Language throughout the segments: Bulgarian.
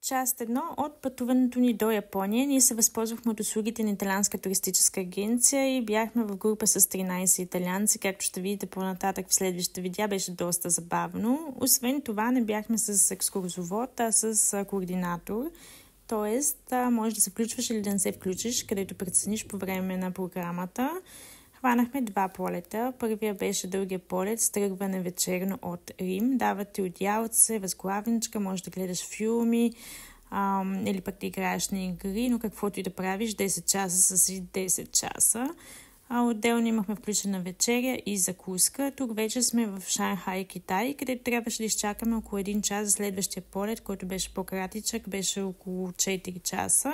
Част 1 от пътуването ни до Япония. Ние се възползвахме от услугите на италианска туристическа агенция и бяхме в група с 13 италианци. Както ще видите по-нататък в следващите видеа, беше доста забавно. Освен това не бяхме с екскурзовод, а с координатор. Тоест, може да се включваш или да не се включиш, където прецениш по време на програмата. Хванахме 2 полета. Първия беше дългия полет с тръгване вечерно от Рим. Дават ти одеялце, възглавничка, можеш да гледаш филми или пък да играеш на игри, но каквото и да правиш, 10 часа са си 10 часа. Отделно имахме включена вечеря и закуска. Тук вече сме в Шанхай, Китай, където трябваше да изчакаме около 1 час за следващия полет, който беше по-кратичък, беше около 4 часа,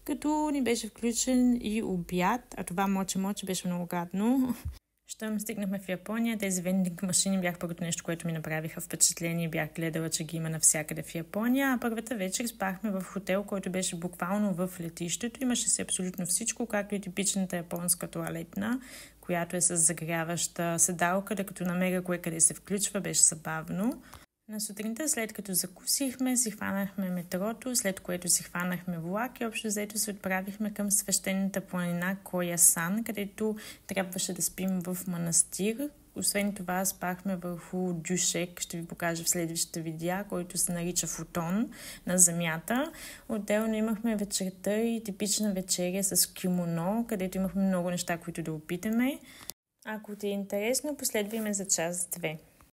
като ни беше включен и обяд, а това моче беше много гадно. Щом стигнахме в Япония, тези вендинг машини бях първото нещо, което ми направиха впечатление. Бях гледала, че ги има навсякъде в Япония, а първата вечер спахме в хотел, който беше буквално в летището. Имаше си абсолютно всичко, както и типичната японска тоалетна, която е с загряваща седалка, докато намеря кое къде се включва, беше забавно. На сутринта, след като закусихме, си хванахме метрото, след което си хванахме влак и общо взето се отправихме към свещената планина Коясан, където трябваше да спим в манастир. Освен това спахме върху дюшек, ще ви покажа в следващите видеа, който се нарича футон на земята. Отделно имахме вечерта и типична вечеря с кимоно, където имахме много неща, които да опитаме. Ако ти е интересно, последвай ме за част 2.